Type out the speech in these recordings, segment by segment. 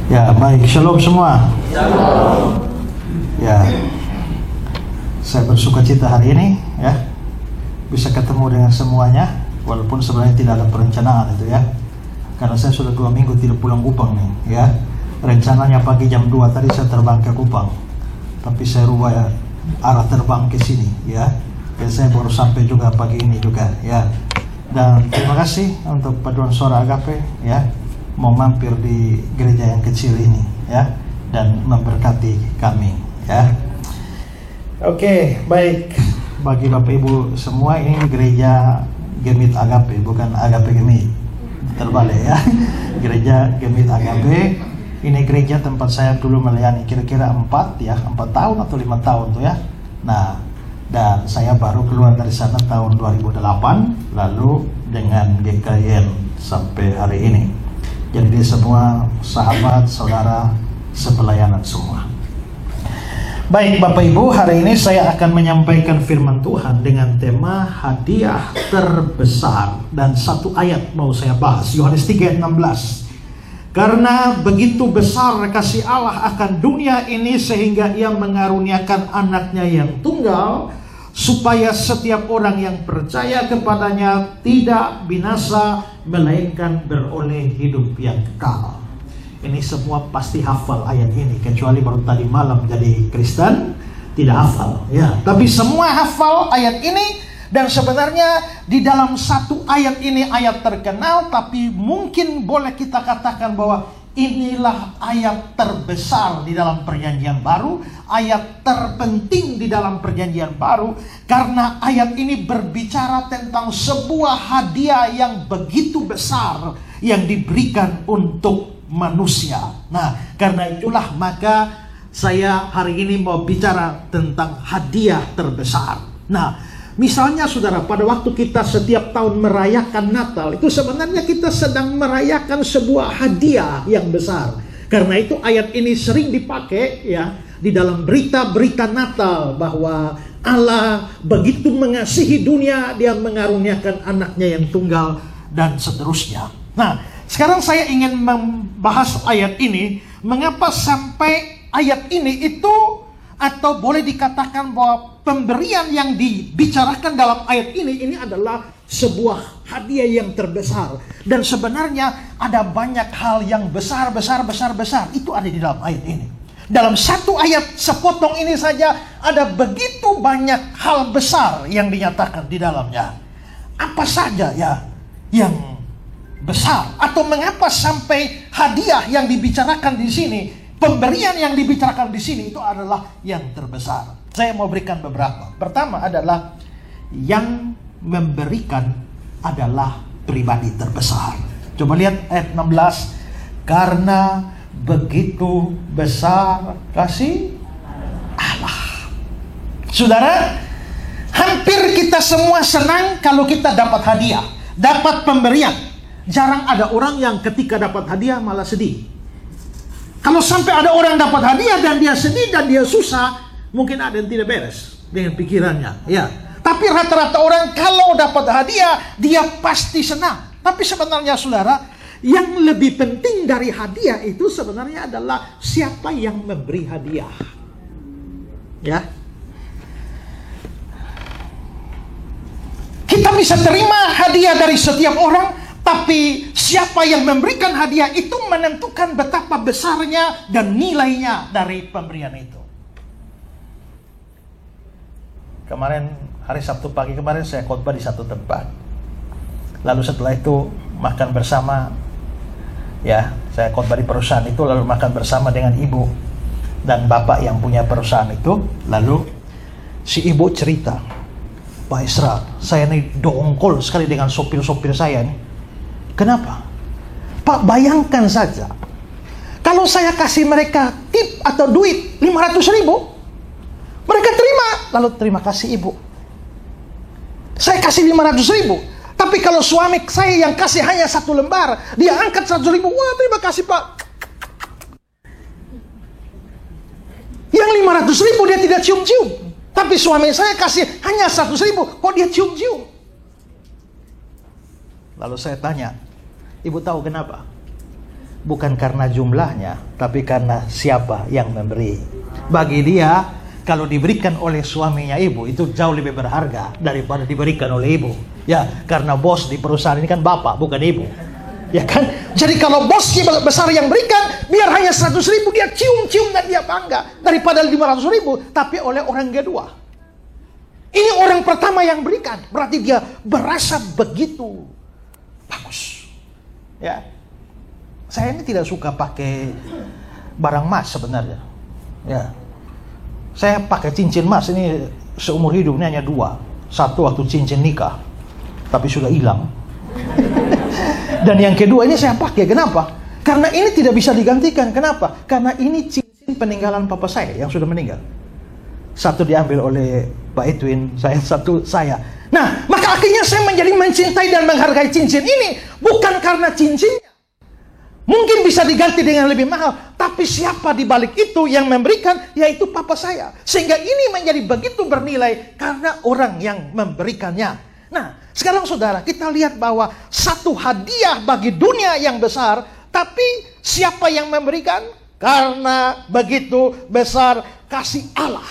Ya, baik. Shalom semua. Shalom. Ya, saya bersuka cita hari ini ya bisa ketemu dengan semuanya, walaupun sebenarnya tidak ada perencanaan itu ya. Karena saya sudah 2 minggu tidak pulang Kupang nih ya. Rencananya pagi jam 2 tadi saya terbang ke Kupang, tapi saya rubah ya, arah terbang ke sini ya. Dan saya baru sampai juga pagi ini juga ya. Dan terima kasih untuk Paduan Suara Agape ya, mau mampir di gereja yang kecil ini ya, dan memberkati kami ya. Oke, baik. Bagi Bapak Ibu semua, ini gereja Gemit Agape, bukan Agape Gemit, terbalik ya. Gereja Gemit Agape. Ini gereja tempat saya dulu melayani kira-kira 4 tahun atau 5 tahun tuh ya. Nah, dan saya baru keluar dari sana tahun 2008, lalu dengan GKIN sampai hari ini. Jadi semua sahabat, saudara, sepelayanan semua. Baik Bapak Ibu, hari ini saya akan menyampaikan firman Tuhan dengan tema hadiah terbesar. Dan satu ayat mau saya bahas, Yohanes 3:16. Karena begitu besar kasih Allah akan dunia ini sehingga Ia mengaruniakan anaknya yang tunggal, supaya setiap orang yang percaya kepadanya tidak binasa, melainkan beroleh hidup yang kekal. Ini semua pasti hafal ayat ini, kecuali baru tadi malam jadi Kristen tidak hafal ya. Tapi semua hafal ayat ini. Dan sebenarnya di dalam satu ayat ini ayat terkenal, tapi mungkin boleh kita katakan bahwa inilah ayat terbesar di dalam perjanjian baru, ayat terpenting di dalam perjanjian baru, karena ayat ini berbicara tentang sebuah hadiah yang begitu besar yang diberikan untuk manusia. Nah, karena itulah maka saya hari ini mau bicara tentang hadiah terbesar. Nah, misalnya saudara, pada waktu kita setiap tahun merayakan Natal, itu sebenarnya kita sedang merayakan sebuah hadiah yang besar. Karena itu ayat ini sering dipakai ya di dalam berita-berita Natal, bahwa Allah begitu mengasihi dunia, Dia mengaruniakan anaknya yang tunggal, dan seterusnya. Nah, sekarang saya ingin membahas ayat ini. Mengapa sampai ayat ini itu, atau boleh dikatakan bahwa pemberian yang dibicarakan dalam ayat ini adalah sebuah hadiah yang terbesar. Dan sebenarnya ada banyak hal yang besar itu ada di dalam ayat ini. Dalam satu ayat sepotong ini saja ada begitu banyak hal besar yang dinyatakan di dalamnya. Apa saja ya yang besar, atau mengapa sampai hadiah yang dibicarakan di sini, pemberian yang dibicarakan di sini itu adalah yang terbesar. Saya mau berikan beberapa. Pertama adalah yang memberikan adalah pribadi terbesar. Coba lihat ayat 16. Karena begitu besar kasih Allah. Saudara, hampir kita semua senang kalau kita dapat hadiah, dapat pemberian. Jarang ada orang yang ketika dapat hadiah malah sedih. Kalau sampai ada orang dapat hadiah dan dia sedih dan dia susah, mungkin ada yang tidak beres dengan pikirannya ya. Tapi rata-rata orang kalau dapat hadiah, dia pasti senang. Tapi sebenarnya saudara, yang lebih penting dari hadiah itu sebenarnya adalah siapa yang memberi hadiah ya. Kita bisa terima hadiah dari setiap orang, tapi siapa yang memberikan hadiah itu menentukan betapa besarnya dan nilainya dari pemberian itu. Kemarin, hari Sabtu pagi kemarin saya khotbah di satu tempat. Lalu setelah itu makan bersama. Ya, saya khotbah di perusahaan itu, lalu makan bersama dengan ibu dan bapak yang punya perusahaan itu. Lalu si ibu cerita, Pak Isra, saya ini dongkol sekali dengan sopir-sopir saya nih. Kenapa? Pak, bayangkan saja, kalau saya kasih mereka tip atau duit 500.000, mereka terima, lalu terima kasih ibu. Saya kasih 500.000, tapi kalau suami saya yang kasih hanya 1 lembar, dia angkat 100.000, wah terima kasih Pak. Yang 500.000 dia tidak cium-cium, tapi suami saya kasih hanya 100.000, kok dia cium-cium? Lalu saya tanya, ibu tahu kenapa? bukan karena jumlahnya, tapi karena siapa yang memberi. Bagi dia, kalau diberikan oleh suaminya ibu, itu jauh lebih berharga daripada diberikan oleh ibu. Ya, karena bos di perusahaan ini kan bapak, bukan ibu. Ya kan? Jadi kalau bos besar yang berikan, biar hanya 100.000 dia cium-cium dan dia bangga, daripada 500.000 tapi oleh orang kedua. Ini orang pertama yang berikan, berarti dia berasa begitu bagus. Ya, saya ini tidak suka pakai barang emas sebenarnya. Ya, saya pakai cincin emas ini seumur hidup ini hanya 2. Satu waktu cincin nikah, tapi sudah hilang. Dan yang kedua ini saya pakai. Kenapa? Karena ini tidak bisa digantikan. Kenapa? Karena ini cincin peninggalan papa saya yang sudah meninggal. Satu diambil oleh Pak Edwin, satu saya. Nah, maka akhirnya saya menjadi mencintai dan menghargai cincin ini. Bukan karena cincinnya. Mungkin bisa diganti dengan lebih mahal. Tapi siapa di balik itu yang memberikan? Yaitu papa saya. Sehingga ini menjadi begitu bernilai karena orang yang memberikannya. Nah, sekarang saudara, kita lihat bahwa satu hadiah bagi dunia yang besar, tapi siapa yang memberikan? Karena begitu besar kasih Allah.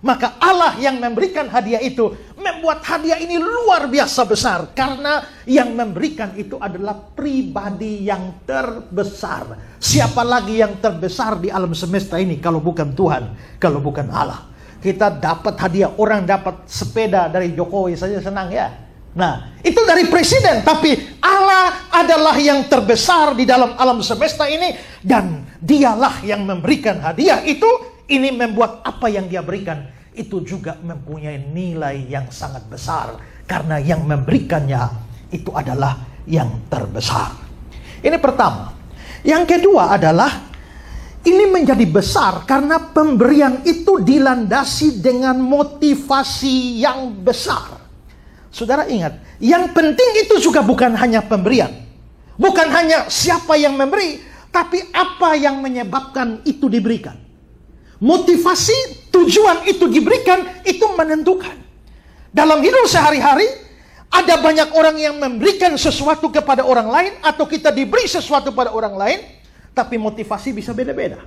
Maka Allah yang memberikan hadiah itu membuat hadiah ini luar biasa besar. Karena yang memberikan itu adalah pribadi yang terbesar. Siapa lagi yang terbesar di alam semesta ini kalau bukan Tuhan, kalau bukan Allah? Kita dapat hadiah, orang dapat sepeda dari Jokowi saja senang ya. Nah, itu dari presiden, tapi Allah adalah yang terbesar di dalam alam semesta ini, dan dialah yang memberikan hadiah itu. Ini membuat apa yang dia berikan itu juga mempunyai nilai yang sangat besar, karena yang memberikannya itu adalah yang terbesar. Ini pertama. Yang kedua adalah ini menjadi besar karena pemberian itu dilandasi dengan motivasi yang besar. Saudara ingat, yang penting itu juga bukan hanya pemberian. Bukan hanya siapa yang memberi, tapi apa yang menyebabkan itu diberikan. Motivasi, tujuan itu diberikan, itu menentukan. Dalam hidup sehari-hari, ada banyak orang yang memberikan sesuatu kepada orang lain, atau kita diberi sesuatu pada orang lain, tapi motivasi bisa beda-beda.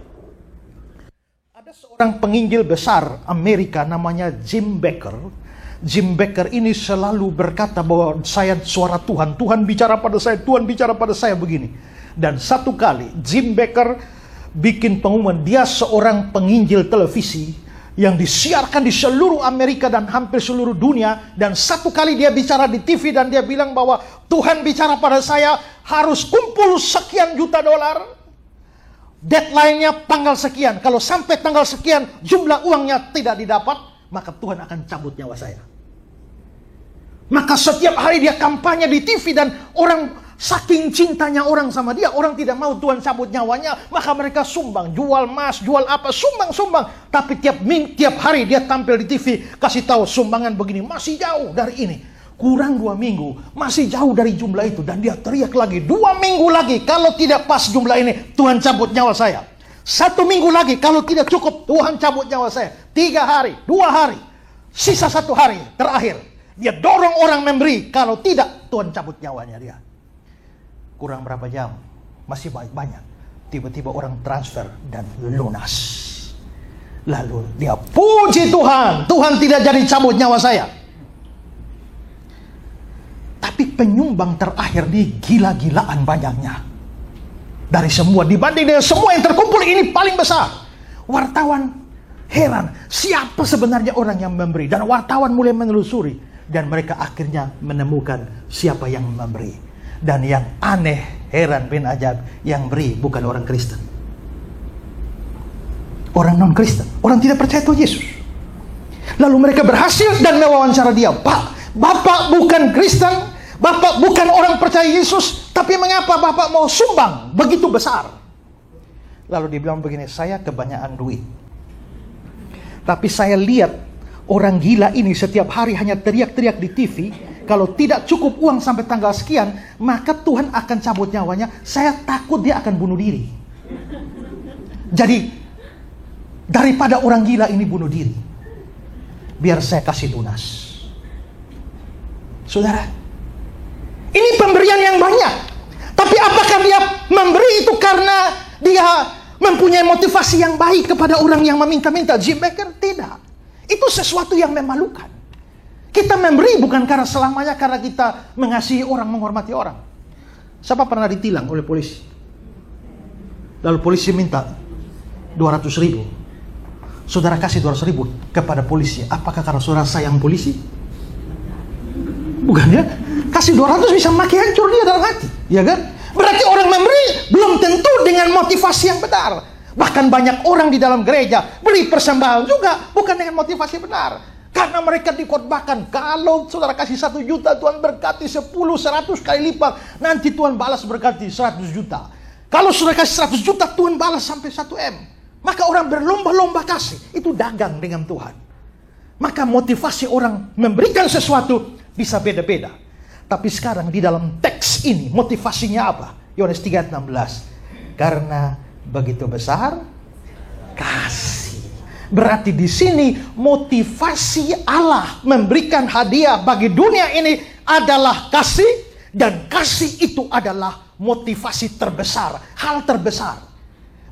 Ada seorang penginjil besar Amerika namanya Jim Bakker. Jim Bakker ini selalu berkata bahwa saya suara Tuhan. Tuhan bicara pada saya, Tuhan bicara pada saya begini. Dan satu kali Jim Bakker bikin pengumuman, dia seorang penginjil televisi yang disiarkan di seluruh Amerika dan hampir seluruh dunia. Dan satu kali dia bicara di TV dan dia bilang bahwa Tuhan bicara pada saya harus kumpul sekian juta dolar. Deadline-nya tanggal sekian. Kalau sampai tanggal sekian jumlah uangnya tidak didapat, maka Tuhan akan cabut nyawa saya. Maka setiap hari dia kampanye di TV dan orang saking cintanya orang sama dia, orang tidak mau Tuhan cabut nyawanya, maka mereka sumbang, jual emas, jual apa, sumbang. Tapi tiap hari dia tampil di TV, kasih tahu sumbangan begini, masih jauh dari ini. Kurang 2 minggu, masih jauh dari jumlah itu. Dan dia teriak lagi, 2 minggu lagi, kalau tidak pas jumlah ini, Tuhan cabut nyawa saya. 1 minggu lagi, kalau tidak cukup, Tuhan cabut nyawa saya. 3 hari, 2 hari, sisa 1 hari terakhir. Dia dorong orang memberi, kalau tidak, Tuhan cabut nyawanya dia. Kurang berapa jam, masih banyak. Tiba-tiba orang transfer dan lunas. Lalu dia puji Tuhan, Tuhan tidak jadi cabut nyawa saya. Tapi penyumbang terakhir ini gila-gilaan banyaknya. Dari semua, dibanding dengan semua yang terkumpul, ini paling besar. Wartawan heran, siapa sebenarnya orang yang memberi. Dan wartawan mulai menelusuri. Dan mereka akhirnya menemukan siapa yang memberi. Dan yang aneh, heran bin ajab, yang beri bukan orang Kristen. Orang non-Kristen, orang tidak percaya Tuhan Yesus. Lalu mereka berhasil dan mewawancara dia. Pak, Bapak bukan Kristen, Bapak bukan orang percaya Yesus, tapi mengapa Bapak mau sumbang begitu besar? Lalu dia bilang begini, saya kebanyakan duit. Tapi saya lihat orang gila ini setiap hari hanya teriak-teriak di TV, kalau tidak cukup uang sampai tanggal sekian, maka Tuhan akan cabut nyawanya. Saya takut dia akan bunuh diri. Jadi, daripada orang gila ini bunuh diri, biar saya kasih lunas. Saudara, ini pemberian yang banyak. Tapi Apakah dia memberi itu karena dia mempunyai motivasi yang baik kepada orang yang meminta-minta? Jim Bakker, tidak. Itu sesuatu yang memalukan. Kita memberi bukan karena selamanya karena kita mengasihi orang, menghormati orang. Siapa pernah ditilang oleh polisi? Lalu polisi minta 200.000. Saudara kasih 200.000 kepada polisi. Apakah karena saudara sayang polisi? Bukan ya? Kasih 200 bisa makin hancur dia dalam hati, ya kan? Berarti orang memberi belum tentu dengan motivasi yang benar. Bahkan banyak orang di dalam gereja beri persembahan juga bukan dengan motivasi benar. Karena mereka dikhotbahkan, kalau saudara kasih 1 juta, Tuhan berkati 10, 100 kali lipat. Nanti Tuhan balas berkati 100 juta. Kalau saudara kasih 100 juta, Tuhan balas sampai 1 M. Maka orang berlomba-lomba kasih. Itu dagang dengan Tuhan. Maka motivasi orang memberikan sesuatu bisa beda-beda. Tapi sekarang di dalam teks ini motivasinya apa? Yohanes 3:16. Karena begitu besar kasih. Berarti di sini motivasi Allah memberikan hadiah bagi dunia ini adalah kasih. Dan kasih itu adalah motivasi terbesar. Hal terbesar.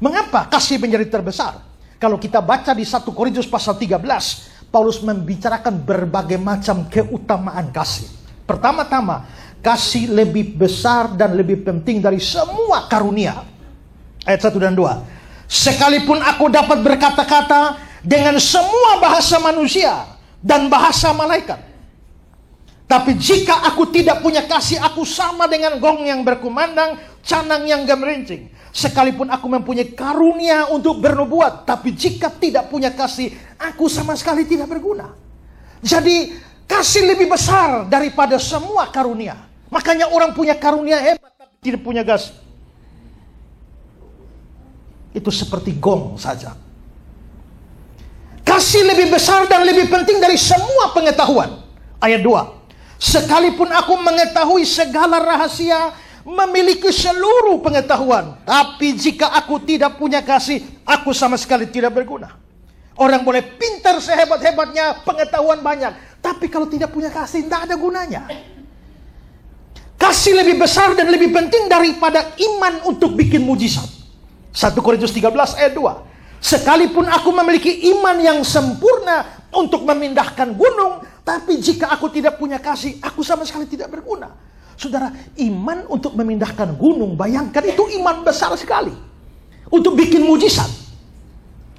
Mengapa kasih menjadi terbesar? Kalau kita baca di 1 Korintus pasal 13, Paulus membicarakan berbagai macam keutamaan kasih. Pertama-tama, kasih lebih besar dan lebih penting dari semua karunia. Ayat 1 dan 2. Sekalipun aku dapat berkata-kata dengan semua bahasa manusia dan bahasa malaikat, tapi jika aku tidak punya kasih, aku sama dengan gong yang berkumandang, canang yang gemerincing. Sekalipun aku mempunyai karunia untuk bernubuat, tapi jika tidak punya kasih, aku sama sekali tidak berguna. Jadi kasih lebih besar daripada semua karunia. Makanya orang punya karunia hebat tapi tidak punya kasih. Itu seperti gong saja. Kasih lebih besar dan lebih penting dari semua pengetahuan. Ayat 2. Sekalipun aku mengetahui segala rahasia, memiliki seluruh pengetahuan, tapi jika aku tidak punya kasih, aku sama sekali tidak berguna. Orang boleh pintar sehebat-hebatnya, pengetahuan banyak, tapi kalau tidak punya kasih, tidak ada gunanya. Kasih lebih besar dan lebih penting daripada iman untuk bikin mujizat. 1 Korintus 13 ayat 2. Sekalipun aku memiliki iman yang sempurna untuk memindahkan gunung, tapi jika aku tidak punya kasih, aku sama sekali tidak berguna. Saudara, iman untuk memindahkan gunung, bayangkan itu iman besar sekali. Untuk bikin mujizat.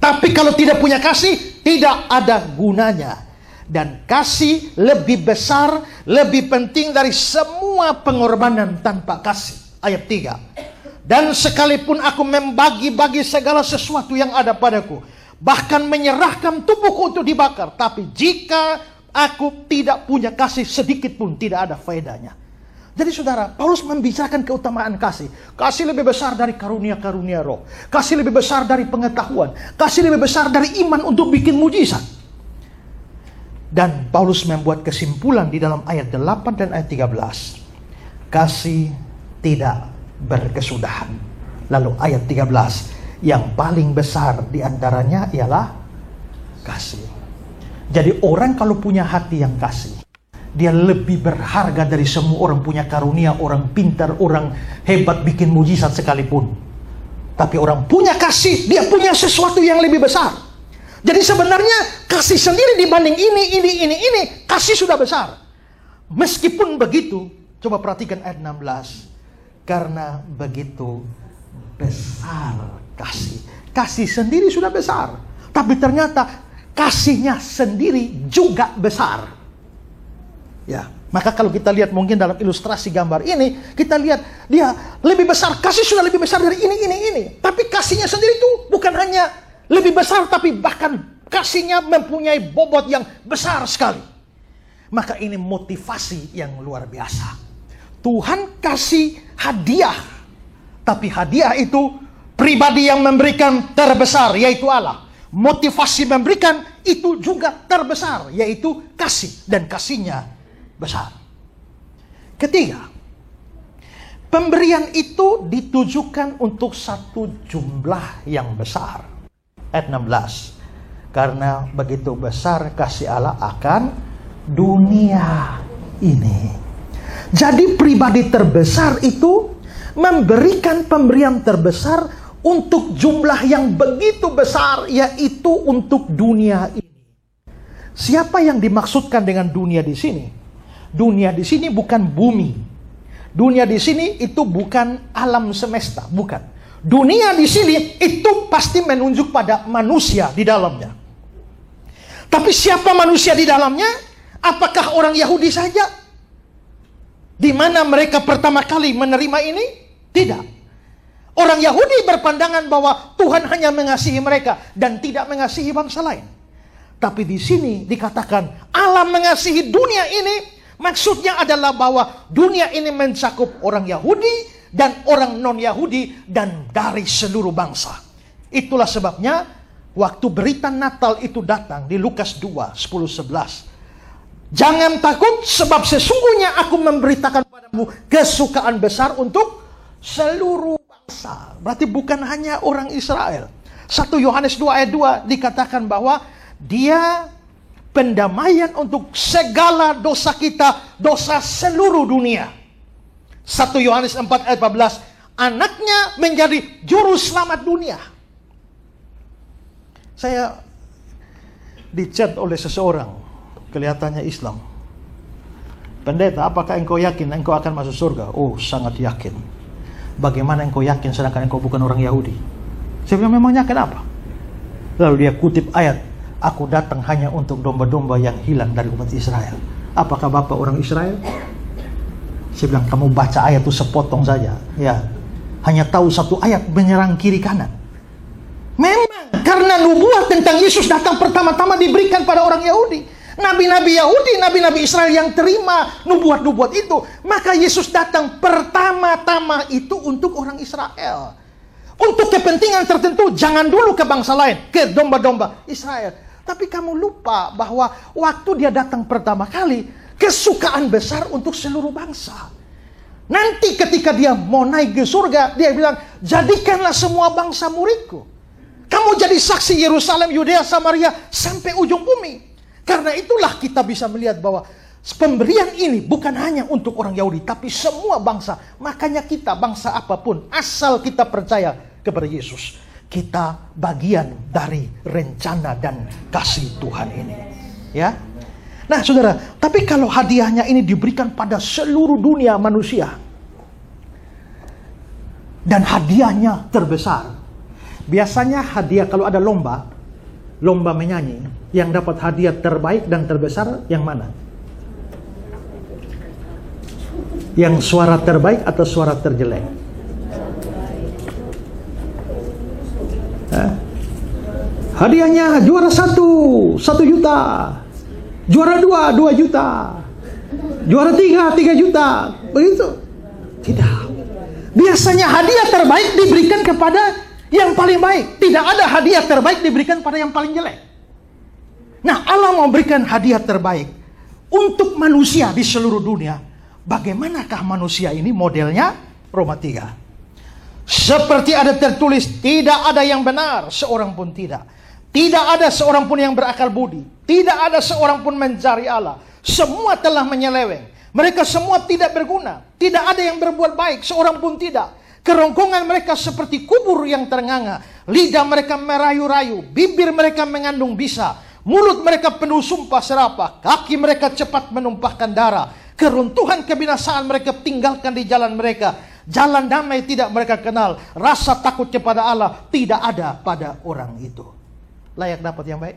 Tapi kalau tidak punya kasih, tidak ada gunanya. Dan kasih lebih besar, lebih penting dari semua pengorbanan tanpa kasih. Ayat 3. Dan sekalipun aku membagi-bagi segala sesuatu yang ada padaku, bahkan menyerahkan tubuhku untuk dibakar, tapi jika aku tidak punya kasih, sedikit pun tidak ada faedahnya. Jadi saudara, Paulus membicarakan keutamaan kasih. Kasih lebih besar dari karunia-karunia roh. Kasih lebih besar dari pengetahuan. Kasih lebih besar dari iman untuk bikin mujizat. Dan Paulus membuat kesimpulan di dalam ayat 8 dan ayat 13. Kasih tidak berkesudahan. Lalu ayat 13. Yang paling besar di antaranya ialah kasih. Jadi orang kalau punya hati yang kasih, dia lebih berharga dari semua orang punya karunia, orang pintar, orang hebat bikin mujizat sekalipun. Tapi orang punya kasih, dia punya sesuatu yang lebih besar. Jadi sebenarnya kasih sendiri dibanding ini, kasih sudah besar. Meskipun begitu, coba perhatikan ayat 16. Karena begitu besar kasih. Kasih sendiri sudah besar. Tapi ternyata kasihnya sendiri juga besar. Ya, maka kalau kita lihat mungkin dalam ilustrasi gambar ini, kita lihat dia lebih besar, kasih sudah lebih besar dari ini. Tapi kasihnya sendiri itu bukan hanya lebih besar, tapi bahkan kasihnya mempunyai bobot yang besar sekali. Maka ini motivasi yang luar biasa. Tuhan kasih hadiah, tapi hadiah itu pribadi yang memberikan terbesar, yaitu Allah. Motivasi memberikan itu juga terbesar, yaitu kasih, dan kasihnya besar. Ketiga, pemberian itu ditujukan untuk satu jumlah yang besar. Ayat 16. Karena begitu besar kasih Allah akan dunia ini. Jadi pribadi terbesar itu memberikan pemberian terbesar untuk jumlah yang begitu besar, yaitu untuk dunia ini. Siapa yang dimaksudkan dengan dunia di sini? Dunia di sini bukan bumi. Dunia di sini itu bukan alam semesta, bukan. Dunia di sini itu pasti menunjuk pada manusia di dalamnya. Tapi siapa manusia di dalamnya? Apakah orang Yahudi saja? Di mana mereka pertama kali menerima ini? Tidak. Orang Yahudi berpandangan bahwa Tuhan hanya mengasihi mereka dan tidak mengasihi bangsa lain. Tapi di sini dikatakan Allah mengasihi dunia ini, maksudnya adalah bahwa dunia ini mencakup orang Yahudi dan orang non-Yahudi dan dari seluruh bangsa. Itulah sebabnya waktu berita Natal itu datang di Lukas 2, 10-11. Jangan takut sebab sesungguhnya aku memberitakan padamu kesukaan besar untuk seluruh bangsa. Berarti bukan hanya orang Israel. 1 Yohanes 2 ayat 2 dikatakan bahwa Dia pendamaian untuk segala dosa kita, dosa seluruh dunia. 1 Yohanes 4 ayat 14, anaknya menjadi juru selamat dunia. Saya dichat oleh seseorang, kelihatannya Islam. Pendeta, apakah engkau yakin engkau akan masuk surga? Oh, sangat yakin. Bagaimana engkau yakin sedangkan engkau bukan orang Yahudi? Saya bilang, memangnya kenapa? Lalu dia kutip ayat, aku datang hanya untuk domba-domba yang hilang dari umat Israel. Apakah Bapak orang Israel? Saya bilang, kamu baca ayat itu sepotong saja. Ya, hanya tahu satu ayat menyerang kiri kanan. Memang karena nubuat tentang Yesus datang pertama-tama diberikan pada orang Yahudi. Nabi-nabi Yahudi, nabi-nabi Israel yang terima nubuat-nubuat itu. Maka Yesus datang pertama-tama itu untuk orang Israel. Untuk kepentingan tertentu, jangan dulu ke bangsa lain, ke domba-domba Israel. Tapi kamu lupa bahwa waktu dia datang pertama kali, kesukaan besar untuk seluruh bangsa. Nanti ketika dia mau naik ke surga, dia bilang, jadikanlah semua bangsa muridku. Kamu jadi saksi Yerusalem, Yudea, Samaria, sampai ujung bumi. Karena itulah kita bisa melihat bahwa pemberian ini bukan hanya untuk orang Yahudi, tapi semua bangsa. Makanya kita, bangsa apapun, asal kita percaya kepada Yesus, kita bagian dari rencana dan kasih Tuhan ini. Ya. Nah, saudara, tapi kalau hadiahnya ini diberikan pada seluruh dunia manusia, dan hadiahnya terbesar. Biasanya hadiah kalau ada lomba menyanyi, yang dapat hadiah terbaik dan terbesar yang mana? Yang suara terbaik atau suara terjelek? Hadiahnya juara 1 juta, juara 2 juta, juara 3 juta, begitu? Tidak. Biasanya hadiah terbaik diberikan kepada yang paling baik. Tidak ada hadiah terbaik diberikan pada yang paling jelek. Nah, Allah mau berikan hadiah terbaik untuk manusia di seluruh dunia. Bagaimanakah manusia ini modelnya? Roma 3. Seperti ada tertulis, tidak ada yang benar, seorang pun tidak. Tidak ada seorang pun yang berakal budi. Tidak ada seorang pun mencari Allah. Semua telah menyeleweng. Mereka semua tidak berguna. Tidak ada yang berbuat baik, seorang pun tidak. Kerongkongan mereka seperti kubur yang ternganga. Lidah mereka merayu-rayu. Bibir mereka mengandung bisa. Mulut mereka penuh sumpah serapah. Kaki mereka cepat menumpahkan darah. Keruntuhan kebinasaan mereka tinggalkan di jalan mereka. Jalan damai tidak mereka kenal. Rasa takut kepada Allah tidak ada pada orang itu. Layak dapat yang baik?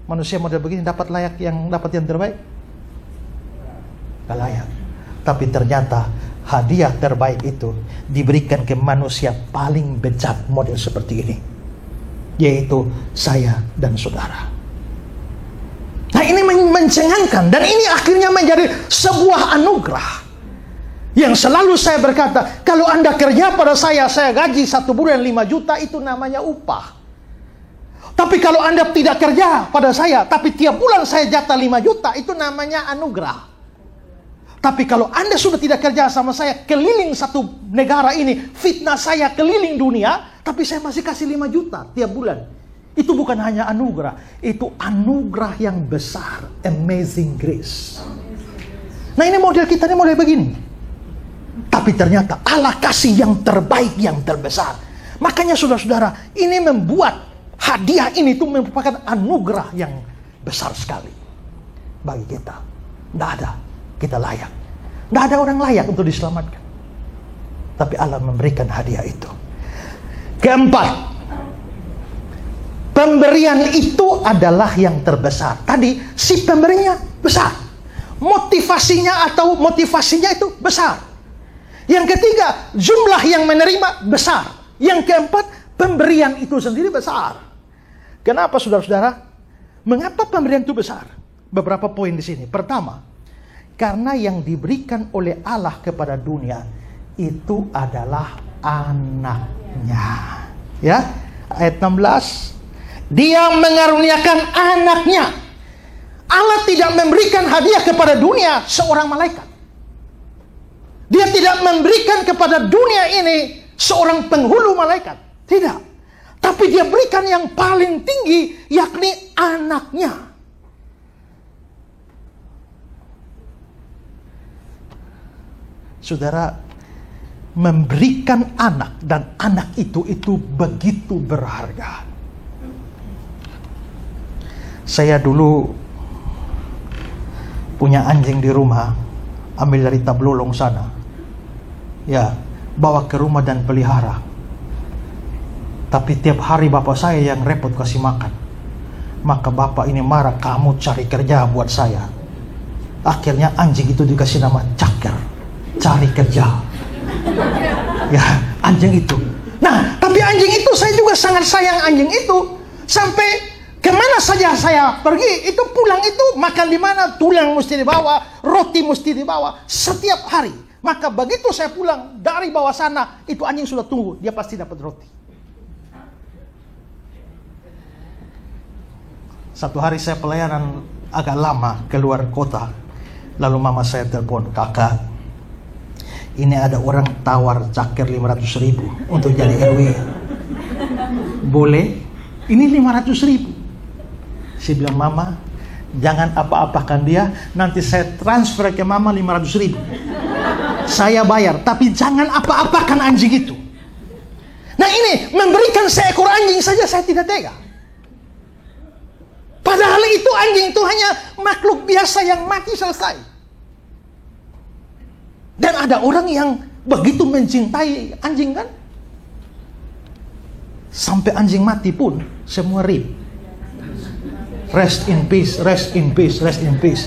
Manusia model begini dapat yang terbaik? Gak layak. Tapi ternyata hadiah terbaik itu diberikan ke manusia paling bejat model seperti ini, yaitu saya dan saudara. Nah, ini mencengangkan, dan ini akhirnya menjadi sebuah anugerah. Yang selalu saya berkata, kalau Anda kerja pada saya gaji 1 bulan 5 juta, itu namanya upah. Tapi kalau Anda tidak kerja pada saya, tapi tiap bulan saya jatah 5 juta, itu namanya anugerah. Tapi kalau Anda sudah tidak kerja sama saya, keliling satu negara ini, fitnah saya keliling dunia, tapi saya masih kasih 5 juta tiap bulan. Itu bukan hanya anugerah, itu anugerah yang besar. Amazing grace. Nah, ini model kita, ini model begini. Tapi ternyata Allah kasih yang terbaik, yang terbesar. Makanya saudara-saudara, ini membuat hadiah ini tuh merupakan anugerah yang besar sekali bagi kita. Tidak ada kita layak. Tidak ada orang layak untuk diselamatkan. Tapi Allah memberikan hadiah itu. Keempat, pemberian itu adalah yang terbesar. Tadi si pemberinya besar. Motivasinya itu besar. Yang ketiga, jumlah yang menerima besar. Yang keempat, pemberian itu sendiri besar. Kenapa saudara-saudara? Mengapa pemberian itu besar? Beberapa poin di sini. Pertama, karena yang diberikan oleh Allah kepada dunia itu adalah anaknya. Ya, ayat 16. Dia mengaruniakan anaknya. Allah tidak memberikan hadiah kepada dunia seorang malaikat. Dia tidak memberikan kepada dunia ini seorang penghulu malaikat. Tidak. Tapi dia berikan yang paling tinggi, yakni anaknya. Saudara, memberikan anak, dan anak itu begitu berharga. Saya dulu punya anjing di rumah, ambil dari Tablolong sana. Ya, bawa ke rumah dan pelihara. Tapi tiap hari bapak saya yang repot kasih makan. Maka bapak ini marah, kamu cari kerja buat saya. Akhirnya anjing itu dikasih nama Caker, cari kerja. Ya, anjing itu. Nah, tapi anjing itu saya juga sangat sayang anjing itu. Sampai kemana saja saya pergi, itu pulang itu makan di mana, tulang mesti dibawa, roti mesti dibawa setiap hari. Maka begitu saya pulang dari bawah sana, itu anjing sudah tunggu, dia pasti dapat roti. Satu hari saya pelayanan agak lama keluar kota. Lalu mama saya telepon, kakak, ini ada orang tawar Caker 500.000 untuk jadi RW. Boleh? Ini 500.000. Saya bilang, mama, jangan apa-apakan dia, nanti saya transfer ke mama 500.000. Saya bayar, tapi jangan apa-apakan anjing itu. Nah ini, memberikan seekor anjing saja saya tidak tega. Padahal itu anjing itu hanya makhluk biasa yang mati selesai. Dan ada orang yang begitu mencintai anjing kan? Sampai anjing mati pun semua rib. Rest in peace, rest in peace, rest in peace.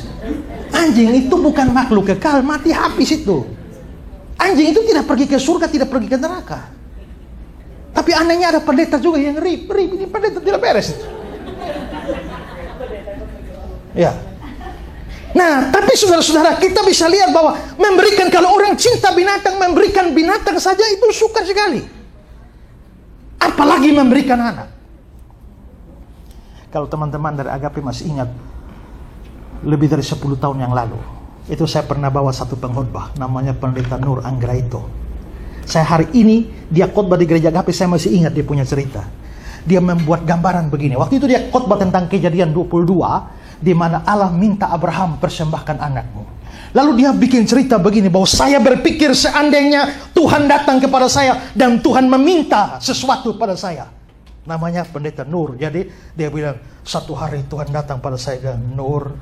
Anjing itu bukan makhluk kekal, mati habis itu. Anjing itu tidak pergi ke surga, tidak pergi ke neraka. Tapi anehnya ada pendeta juga yang rib. Ini pendeta tidak beres itu. Ya. Nah, tapi saudara-saudara, kita bisa lihat bahwa memberikan, kalau orang cinta binatang, memberikan binatang saja itu suka sekali. Apalagi memberikan anak. Kalau teman-teman dari Agape masih ingat, lebih dari 10 tahun yang lalu, itu saya pernah bawa satu pengkhotbah, namanya Pendeta Nur Anggraito. Saya hari ini, dia khotbah di gereja Agape, saya masih ingat dia punya cerita. Dia membuat gambaran begini. Waktu itu dia khotbah tentang Kejadian 22, di mana Allah minta Abraham persembahkan anakmu. Lalu dia bikin cerita begini, bahwa saya berpikir seandainya Tuhan datang kepada saya dan Tuhan meminta sesuatu pada saya. Namanya Pendeta Nur. Jadi dia bilang, satu hari Tuhan datang pada saya dan, Nur,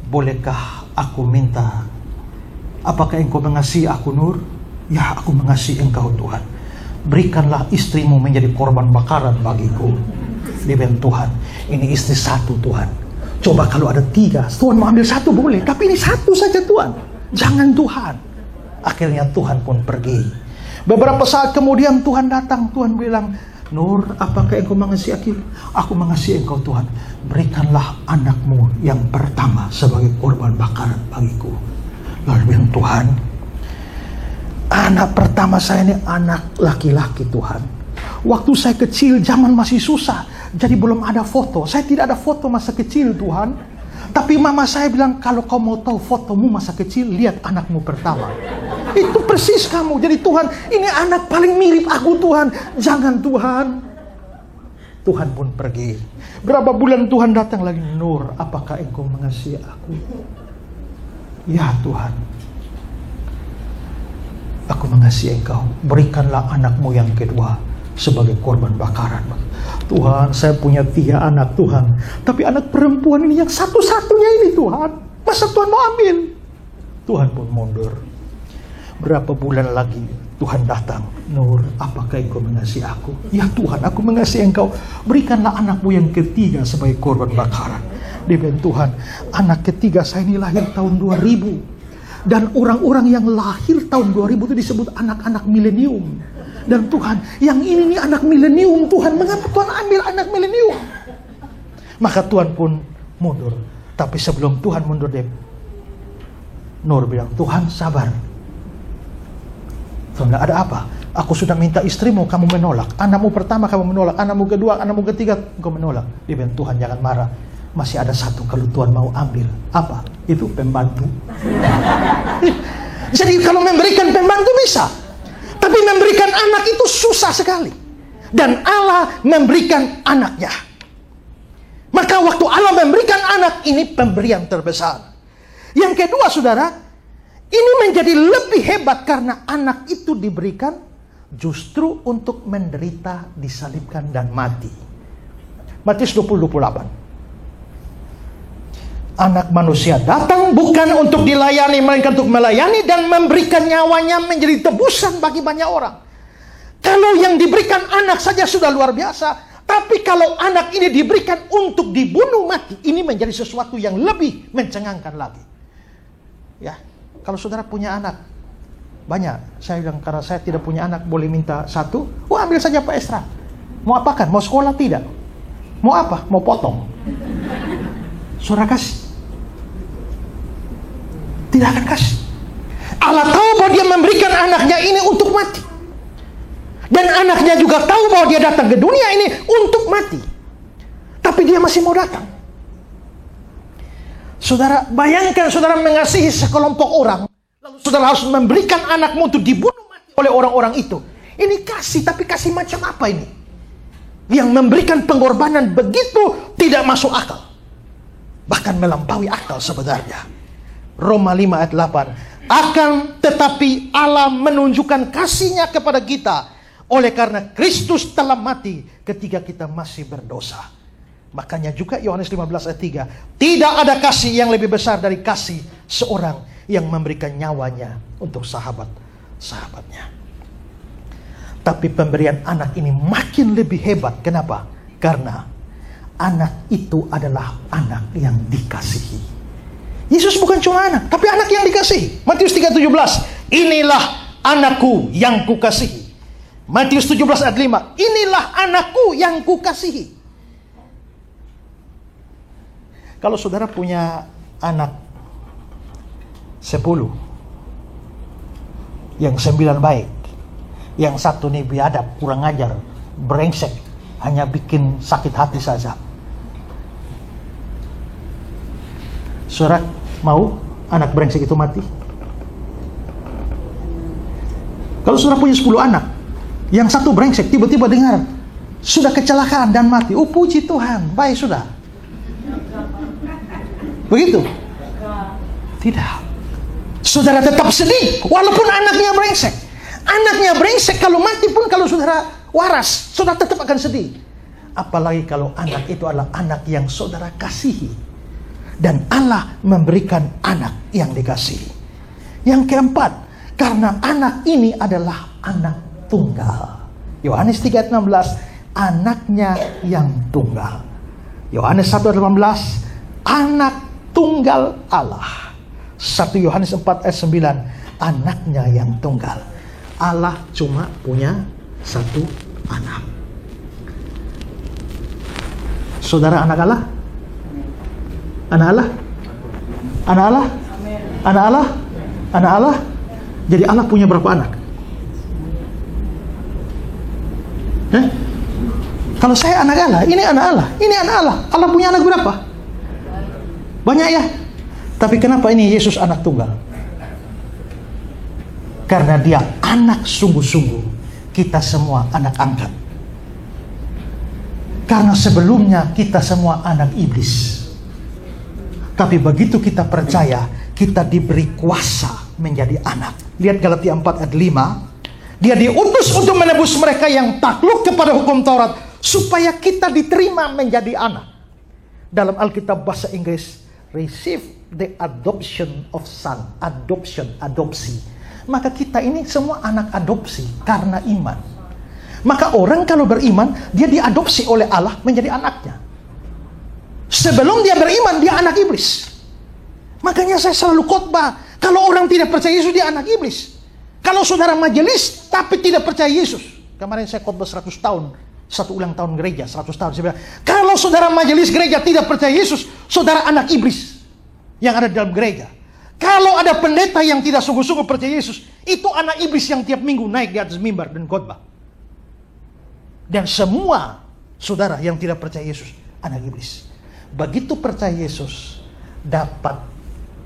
bolehkah aku minta, apakah engkau mengasihi aku, Nur? Ya, aku mengasihi engkau, Tuhan. Berikanlah istrimu menjadi korban bakaran bagiku. Dia bilang, Tuhan, ini istri satu, Tuhan. Coba kalau ada 3, Tuhan mau ambil 1 boleh, tapi ini 1 saja, Tuhan. Jangan, Tuhan. Akhirnya Tuhan pun pergi. Beberapa saat kemudian Tuhan datang. Tuhan bilang, Nur, apakah engkau mengasihi aku? Aku mengasihi engkau, Tuhan. Berikanlah anakmu yang pertama sebagai korban bakaran bagiku. Lalu bilang, Tuhan, anak pertama saya ini anak laki-laki, Tuhan. Waktu saya kecil, zaman masih susah, jadi belum ada foto. Saya tidak ada foto masa kecil, Tuhan. Tapi mama saya bilang, kalau kau mau tahu fotomu masa kecil, lihat anakmu pertama. Itu persis kamu. Jadi Tuhan, ini anak paling mirip aku, Tuhan. Jangan, Tuhan. Tuhan pun pergi. Berapa bulan Tuhan datang lagi, Nur, apakah engkau mengasihi aku? Ya, Tuhan. Aku mengasihi engkau. Berikanlah anakmu yang kedua sebagai korban bakaran. Tuhan, saya punya 3 anak Tuhan, tapi anak perempuan ini yang satu-satunya ini Tuhan. Masa Tuhan mau ambil? Tuhan pun mundur. Berapa bulan lagi Tuhan datang. Nur, apakah engkau mengasihi aku? Ya Tuhan, aku mengasihi engkau. Berikanlah anakmu yang ketiga sebagai korban bakaran. Dia bilang, Tuhan, anak ketiga saya ini lahir tahun 2000. Dan orang-orang yang lahir tahun 2000 itu disebut anak-anak milenium. Dan Tuhan, yang ini nih anak milenium Tuhan. Mengapa Tuhan ambil anak milenium? Maka Tuhan pun mundur. Tapi sebelum Tuhan mundur, Nur bilang, Tuhan sabar. Tuhan bilang, ada apa? Aku sudah minta istrimu, kamu menolak. Anakmu pertama kamu menolak. Anakmu kedua, anakmu ketiga, kau menolak. Dia bilang, Tuhan jangan marah. Masih ada satu kalau Tuhan mau ambil. Apa? Itu pembantu. Jadi kalau memberikan pembantu bisa. Tapi memberikan anak itu susah sekali. Dan Allah memberikan anaknya. Maka waktu Allah memberikan anak, ini pemberian terbesar. Yang kedua saudara, ini menjadi lebih hebat karena anak itu diberikan justru untuk menderita, disalibkan dan mati. Matius 20:28. Anak manusia datang bukan untuk dilayani, melainkan untuk melayani dan memberikan nyawanya menjadi tebusan bagi banyak orang. Kalau yang diberikan anak saja sudah luar biasa, tapi kalau anak ini diberikan untuk dibunuh mati, ini menjadi sesuatu yang lebih mencengangkan lagi. Ya, kalau saudara punya anak banyak, saya bilang karena saya tidak punya anak, boleh minta 1. Oh, ambil saja Pak Esra. Mau apakan? Mau sekolah tidak? Mau apa? Mau potong? Saudara kasih? Tidak akan kasih. Allah tahu bahwa dia memberikan anaknya ini untuk mati. Dan anaknya juga tahu bahwa dia datang ke dunia ini untuk mati. Tapi dia masih mau datang. Saudara, bayangkan saudara mengasihi sekelompok orang, lalu saudara harus memberikan anakmu untuk dibunuh mati oleh orang-orang itu. Ini kasih, tapi kasih macam apa ini? Yang memberikan pengorbanan begitu tidak masuk akal. Bahkan melampaui akal sebenarnya. Roma 5 ayat 8. Akan tetapi Allah menunjukkan kasih-Nya kepada kita oleh karena Kristus telah mati ketika kita masih berdosa. Makanya juga Yohanes 15 ayat 3. Tidak ada kasih yang lebih besar dari kasih seorang yang memberikan nyawanya untuk sahabat-sahabatnya. Tapi pemberian anak ini makin lebih hebat. Kenapa? Karena anak itu adalah anak yang dikasihi. Yesus bukan cuma anak, tapi anak yang dikasihi. Matius 3:17. Inilah anakku yang kukasihi. Matius 17 ayat 5. Inilah anakku yang kukasihi. Kalau saudara punya anak 10, yang 9 baik, yang 1 nih biadab, kurang ajar, brengsek, hanya bikin sakit hati saja. Saudara mau anak brengsek itu mati? Kalau saudara punya 10 anak, yang 1 brengsek tiba-tiba dengar sudah kecelakaan dan mati. Oh puji Tuhan, baik sudah. Begitu? Tidak. Saudara tetap sedih walaupun anaknya brengsek. Anaknya brengsek kalau mati pun, kalau saudara waras, saudara tetap akan sedih. Apalagi kalau anak itu adalah anak yang saudara kasihi. Dan Allah memberikan anak yang dikasihi. Yang keempat, karena anak ini adalah anak tunggal. Yohanes 3:16, anaknya yang tunggal. Yohanes 1:18, anak tunggal Allah. 1 Yohanes 4:9, anaknya yang tunggal. Allah cuma punya 1 anak. Saudara anak Allah? Anak Allah? Anak Allah? Anak Allah? Anak Allah? Jadi Allah punya berapa anak? Kalau saya anak Allah, ini anak Allah, ini anak Allah. Allah punya anak berapa? Banyak ya. Tapi kenapa ini Yesus anak tunggal? Karena dia anak sungguh-sungguh. Kita semua anak angkat. Karena sebelumnya kita semua anak iblis. Tapi begitu kita percaya, kita diberi kuasa menjadi anak. Lihat Galatia 4 ayat 5. Dia diutus untuk menebus mereka yang takluk kepada hukum Taurat, supaya kita diterima menjadi anak. Dalam Alkitab bahasa Inggris, receive the adoption of son. Adopsi. Maka kita ini semua anak adopsi karena iman. Maka orang kalau beriman, dia diadopsi oleh Allah menjadi anaknya. Sebelum dia beriman, dia anak iblis. Makanya saya selalu khotbah, kalau orang tidak percaya Yesus, dia anak iblis. Kalau saudara majelis tapi tidak percaya Yesus. Kemarin saya khotbah 100 tahun, satu ulang tahun gereja, 100 tahun. Saya bilang, kalau saudara majelis gereja tidak percaya Yesus, saudara anak iblis yang ada dalam gereja. Kalau ada pendeta yang tidak sungguh-sungguh percaya Yesus, itu anak iblis yang tiap minggu naik di atas mimbar dan khotbah. Dan semua saudara yang tidak percaya Yesus, anak iblis. Begitu percaya Yesus, dapat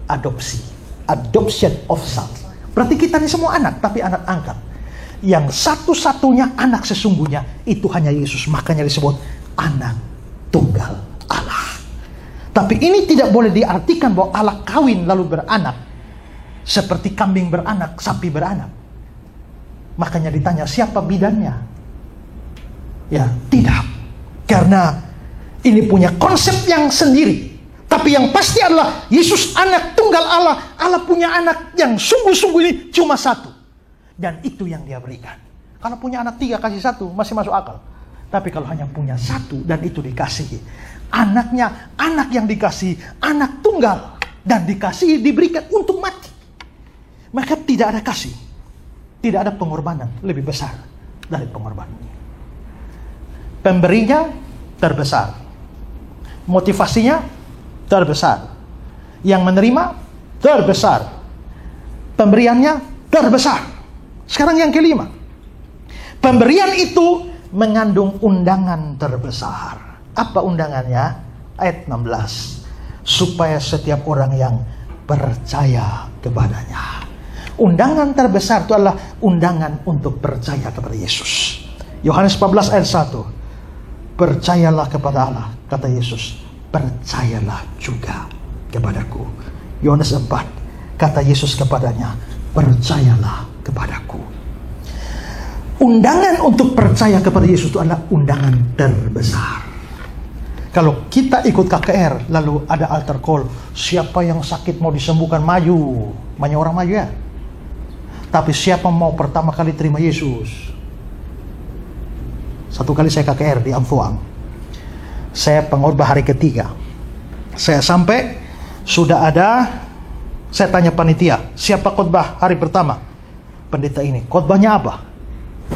adopsi, adoption of son. Berarti kita ini semua anak, tapi anak angkat. Yang satu-satunya anak sesungguhnya itu hanya Yesus. Makanya disebut anak tunggal Allah. Tapi ini tidak boleh diartikan bahwa Allah kawin lalu beranak, seperti kambing beranak, sapi beranak. Makanya ditanya, siapa bidannya? Ya, tidak. Karena ini punya konsep yang sendiri. Tapi yang pasti adalah Yesus anak tunggal Allah. Allah punya anak yang sungguh-sungguh ini cuma satu. Dan itu yang dia berikan. Kalau punya anak 3 kasih 1 masih masuk akal. Tapi kalau hanya punya 1 dan itu dikasihi, anaknya, anak yang dikasih, anak tunggal. Dan dikasihi, diberikan untuk mati. Maka tidak ada kasih. Tidak ada pengorbanan lebih besar dari pengorbanan. Pemberinya terbesar. Motivasinya terbesar. Yang menerima terbesar. Pemberiannya terbesar. Sekarang yang kelima. Pemberian itu mengandung undangan terbesar. Apa undangannya? Ayat 16. Supaya setiap orang yang percaya kepadanya. Undangan terbesar itu adalah undangan untuk percaya kepada Yesus. Yohanes 14 ayat 1. Percayalah kepada Allah, kata Yesus. Percayalah juga kepadaku. Yohanes 4, kata Yesus kepadanya, percayalah kepadaku. Undangan untuk percaya kepada Yesus itu adalah undangan terbesar. Kalau kita ikut KKR, lalu ada altar call, siapa yang sakit mau disembuhkan, maju. Banyak orang maju ya. Tapi siapa mau pertama kali terima Yesus? Satu kali saya KKR di Amfuang. Saya pengkhotbah hari ketiga. Saya sampai, sudah ada, saya tanya panitia, siapa khotbah hari pertama? Pendeta ini. Khotbahnya apa?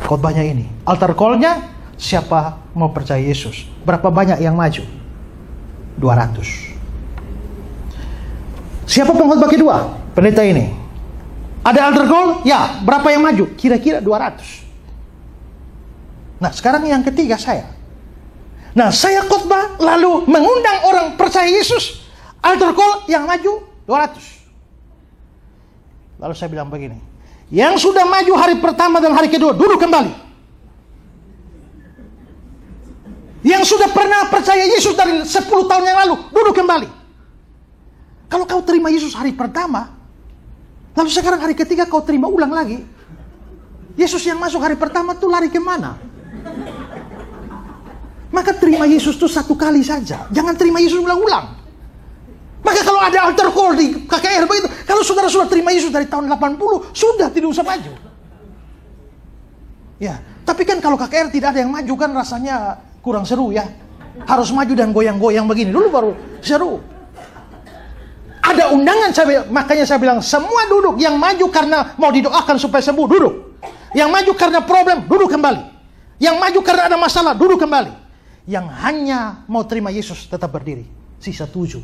Khotbahnya ini. Altar call-nya, siapa mau percaya Yesus? Berapa banyak yang maju? 200. Siapa pengkhotbah kedua? Pendeta ini. Ada altar call? Ya. Berapa yang maju? Kira-kira 200. Nah, sekarang yang ketiga saya. Nah, saya khotbah lalu mengundang orang percaya Yesus. Altar call yang maju 200. Lalu saya bilang begini, yang sudah maju hari pertama dan hari kedua duduk kembali. Yang sudah pernah percaya Yesus dari 10 tahun yang lalu duduk kembali. Kalau kau terima Yesus hari pertama, lalu sekarang hari ketiga kau terima ulang lagi, Yesus yang masuk hari pertama tuh lari kemana? Maka terima Yesus itu satu kali saja. Jangan terima Yesus ulang-ulang. Maka kalau ada altar call di KKR begitu, kalau saudara sudah terima Yesus dari tahun 80, sudah tidak usah maju. Ya, tapi kan kalau KKR tidak ada yang maju kan rasanya kurang seru ya. Harus maju dan goyang-goyang begini dulu baru seru. Ada undangan, makanya saya bilang semua duduk. Yang maju karena mau didoakan supaya sembuh, duduk. Yang maju karena problem, duduk kembali. Yang maju karena ada masalah, duduk kembali. Yang hanya mau terima Yesus tetap berdiri. Sisa 7.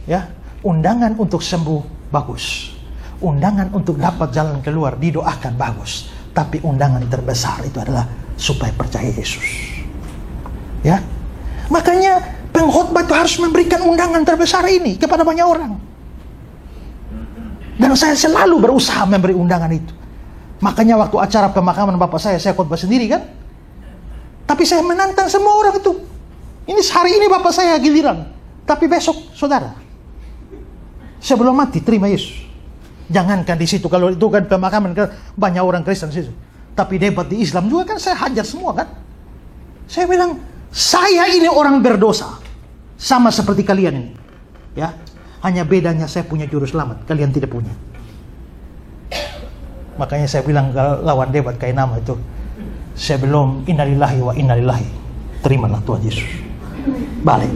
Ya, undangan untuk sembuh bagus. Undangan untuk dapat jalan keluar didoakan bagus. Tapi undangan terbesar itu adalah supaya percaya Yesus. Ya. Makanya pengkhotbah itu harus memberikan undangan terbesar ini kepada banyak orang. Dan saya selalu berusaha memberi undangan itu. Makanya waktu acara pemakaman bapak saya khotbah sendiri kan. Tapi saya menantang semua orang itu. Ini hari ini bapak saya giliran, tapi besok saudara. Sebelum mati terima Yesus. Jangankan di situ, kalau itu kan pemakaman kan banyak orang Kristen di situ. Tapi debat di Islam juga kan saya hajar semua kan. Saya bilang, saya ini orang berdosa, sama seperti kalian ini. Ya, hanya bedanya saya punya juru selamat, kalian tidak punya. Makanya saya bilang lawan debat kayak nama itu, saya belum innalillahi wa innalillahi. Terimalah Tuhan Yesus. Balik.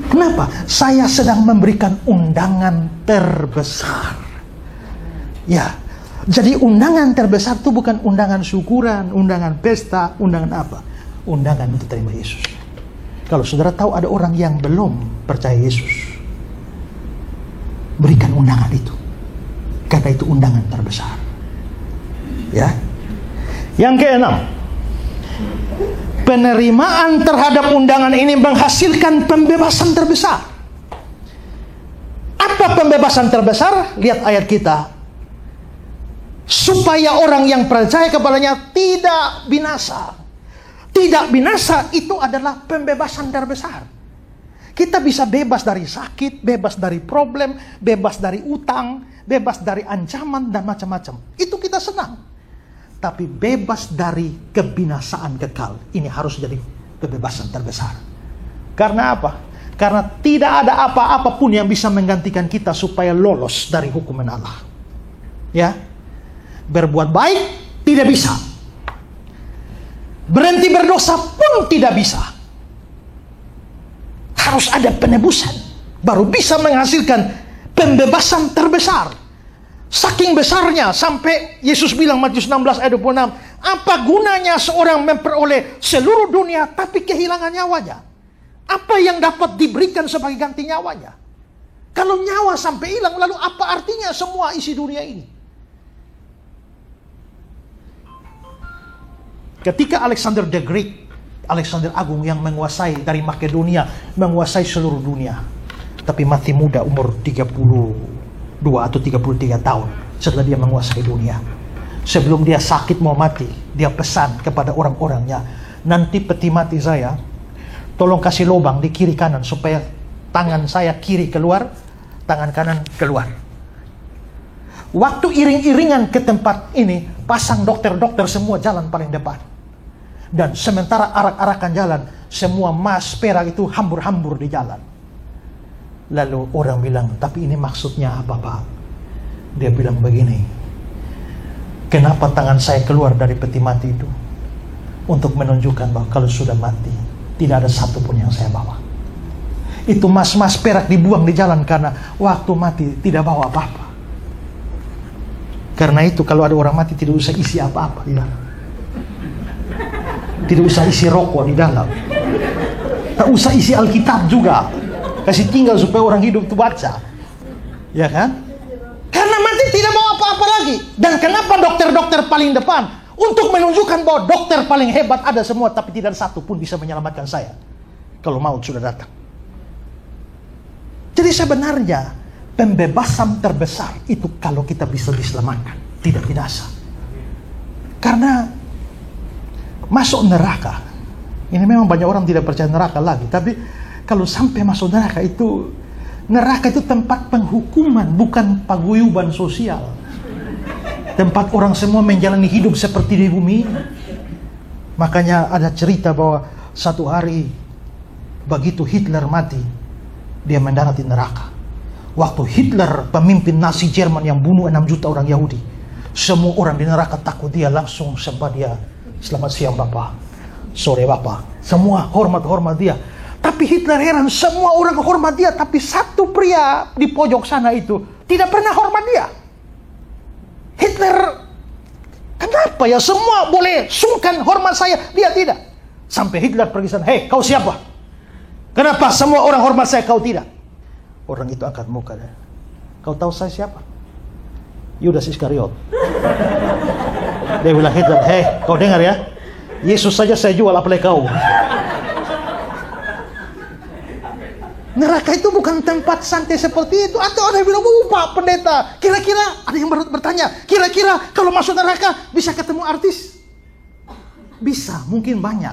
Kenapa? Saya sedang memberikan undangan terbesar. Ya, jadi undangan terbesar itu bukan undangan syukuran, undangan pesta, undangan apa? Undangan untuk terima Yesus. Kalau saudara tahu ada orang yang belum percaya Yesus, berikan undangan itu. Karena itu undangan terbesar. Ya. Yang keenam, penerimaan terhadap undangan ini menghasilkan pembebasan terbesar. Apa pembebasan terbesar? Lihat ayat kita. Supaya orang yang percaya kepadanya tidak binasa. Tidak binasa itu adalah pembebasan terbesar. Kita bisa bebas dari sakit, bebas dari problem, bebas dari utang, bebas dari ancaman dan macam-macam. Itu kita senang. Tapi bebas dari kebinasaan kekal. Ini harus jadi kebebasan terbesar. Karena apa? Karena tidak ada apa-apa pun yang bisa menggantikan kita supaya lolos dari hukuman Allah. Ya. Berbuat baik tidak bisa. Berhenti berdosa pun tidak bisa. Harus ada penebusan. Baru bisa menghasilkan pembebasan terbesar. Saking besarnya sampai Yesus bilang Matius 16 ayat 26. Apa gunanya seorang memperoleh seluruh dunia tapi kehilangan nyawanya? Apa yang dapat diberikan sebagai ganti nyawanya? Kalau nyawa sampai hilang, lalu apa artinya semua isi dunia ini? Ketika Alexander the Great, Alexander Agung yang menguasai dari Makedonia, menguasai seluruh dunia, tapi mati muda umur 32 atau 33 tahun setelah dia menguasai dunia. Sebelum dia sakit mau mati, dia pesan kepada orang-orangnya, nanti peti mati saya, tolong kasih lubang di kiri kanan supaya tangan saya kiri keluar, tangan kanan keluar. Waktu iring-iringan ke tempat ini, pasang dokter-dokter semua jalan paling depan. Dan sementara arak-arakan jalan, semua emas perak itu hambur-hambur di jalan. Lalu orang bilang, tapi ini maksudnya apa Pak? Dia bilang begini, kenapa tangan saya keluar dari peti mati itu? Untuk menunjukkan bahwa kalau sudah mati, tidak ada satu pun yang saya bawa. Itu emas-emas perak dibuang di jalan karena waktu mati tidak bawa apa-apa. Karena itu kalau ada orang mati tidak usah isi apa-apa di dalam. Tidak usah isi rokok di dalam. Tak usah isi Alkitab juga. Kasih tinggal supaya orang hidup itu baca. Ya kan? Karena mati tidak bawa apa-apa lagi. Dan kenapa dokter-dokter paling depan? Untuk menunjukkan bahwa dokter paling hebat ada semua, tapi tidak ada satu pun bisa menyelamatkan saya kalau maut sudah datang. Jadi sebenarnya pembebasan terbesar itu kalau kita bisa diselamatkan, tidak binasa. Karena masuk neraka, ini memang banyak orang tidak percaya neraka lagi, tapi kalau sampai masuk neraka itu tempat penghukuman, bukan paguyuban sosial. Tempat orang semua menjalani hidup seperti di bumi. Makanya ada cerita bahwa satu hari begitu Hitler mati, dia mendarat di neraka. Waktu Hitler, pemimpin Nazi Jerman yang bunuh 6 juta orang Yahudi, semua orang di neraka takut dia, langsung sembah dia. Selamat siang Bapak, sore Bapak. Semua hormat dia. Tapi Hitler heran, semua orang hormat dia, tapi satu pria di pojok sana itu tidak pernah hormat dia. Hitler, kenapa ya semua boleh sungkan hormat saya, dia tidak? Sampai Hitler pergi sana, hei kau siapa? Kenapa semua orang hormat saya, kau tidak? Orang itu angkat muka. Kau tahu saya siapa? Yudas Iskariot. Dia bilang Hitler, hei kau dengar ya, Yesus saja saya jual, apalagi kau. Neraka itu bukan tempat santai seperti itu. Atau ada yang bilang, Pak pendeta, kira-kira ada yang bertanya, kira-kira kalau masuk neraka bisa ketemu artis? Bisa, mungkin banyak.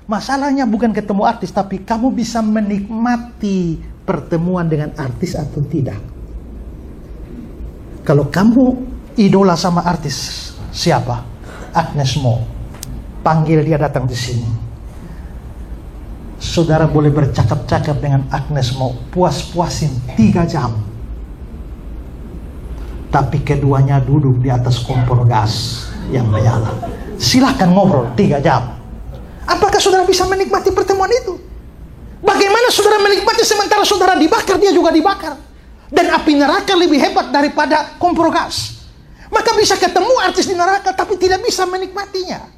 Masalahnya bukan ketemu artis, tapi kamu bisa menikmati pertemuan dengan artis atau tidak. Kalau kamu idola sama artis siapa? Agnes Mo. Panggil dia datang di sini. Saudara boleh bercakap-cakap dengan Agnes Mo, puas-puasin 3 jam. Tapi keduanya duduk di atas kompor gas yang menyala. Silakan ngobrol 3 jam. Apakah saudara bisa menikmati pertemuan itu? Bagaimana saudara menikmati sementara saudara dibakar, dia juga dibakar? Dan api neraka lebih hebat daripada kompor gas. Maka bisa ketemu artis di neraka tapi tidak bisa menikmatinya.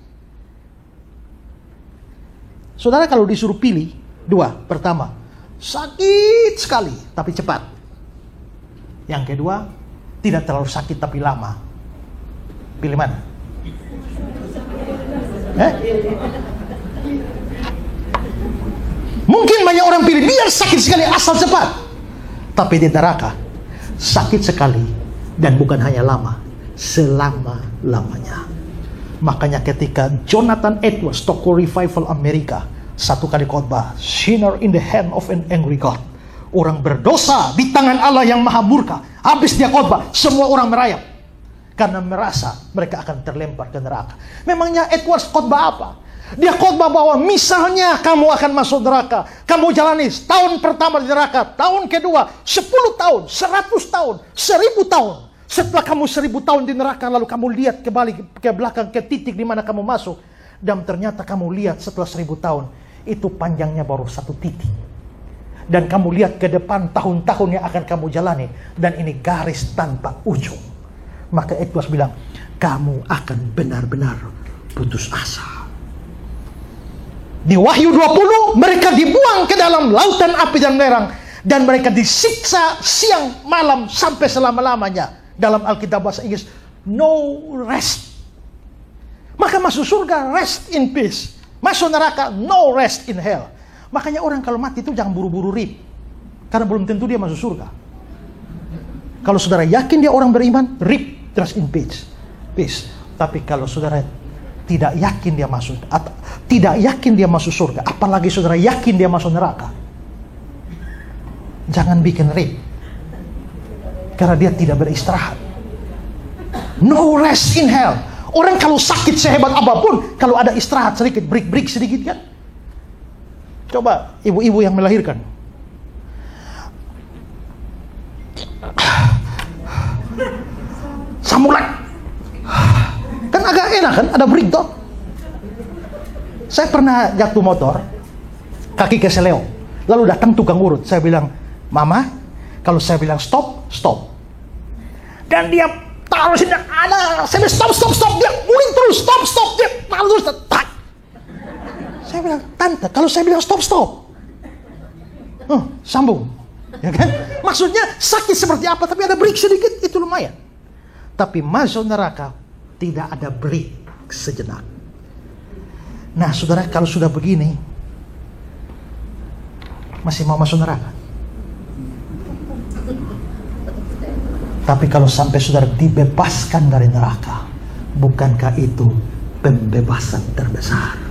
Saudara kalau disuruh pilih 2, pertama, sakit sekali tapi cepat. Yang kedua, tidak terlalu sakit tapi lama. Pilih mana? Mungkin banyak orang pilih biar sakit sekali asal cepat. Tapi di neraka sakit sekali dan bukan hanya lama, selama-lamanya. Makanya ketika Jonathan Edwards, tokoh revival Amerika, satu kali khotbah, sinner in the hand of an angry God, orang berdosa di tangan Allah yang maha murka. Habis dia khotbah, semua orang merayap karena merasa mereka akan terlempar ke neraka. Memangnya Edwards khotbah apa? Dia khotbah bahwa misalnya kamu akan masuk neraka, kamu jalani tahun pertama di neraka, tahun kedua 10 tahun, 100 tahun, 1000 tahun. Setelah kamu 1000 tahun di neraka, lalu kamu lihat kembali ke belakang, ke titik di mana kamu masuk, dan ternyata kamu lihat setelah 1000 tahun itu panjangnya baru 1 titik. Dan kamu lihat ke depan tahun-tahun yang akan kamu jalani, dan ini garis tanpa ujung. Maka Edwards bilang, kamu akan benar-benar putus asa. Di Wahyu 20, mereka dibuang ke dalam lautan api dan nerang, dan mereka disiksa siang malam sampai selama-lamanya. Dalam Alkitab bahasa Inggris, no rest. Maka masuk surga, rest in peace. Masuk neraka, no rest in hell. Makanya orang kalau mati itu jangan buru-buru rip, karena belum tentu dia masuk surga. Kalau saudara yakin dia orang beriman, rip, rest in peace. Tapi kalau saudara tidak yakin dia masuk, atau tidak yakin dia masuk surga, apalagi saudara yakin dia masuk neraka, jangan bikin rip, karena dia tidak beristirahat. No rest in hell. Orang kalau sakit sehebat apapun, kalau ada istirahat sedikit, break sedikit kan. Coba ibu-ibu yang melahirkan, sambulan kan agak enak kan, ada break toh. Saya pernah jatuh motor, kaki keseleo, lalu datang tukang urut. Saya bilang, mama, kalau saya bilang stop, dan dia taruh sini, ada, saya bilang stop, dia uling terus, stop, dia taruh terus, tak. Saya bilang, tante, kalau saya bilang stop, sambung, ya kan? Maksudnya sakit seperti apa, tapi ada break sedikit, itu lumayan. Tapi masuk neraka tidak ada break sejenak. Nah, saudara, kalau sudah begini, masih mau masuk neraka? Tapi kalau sampai saudara dibebaskan dari neraka, bukankah itu pembebasan terbesar?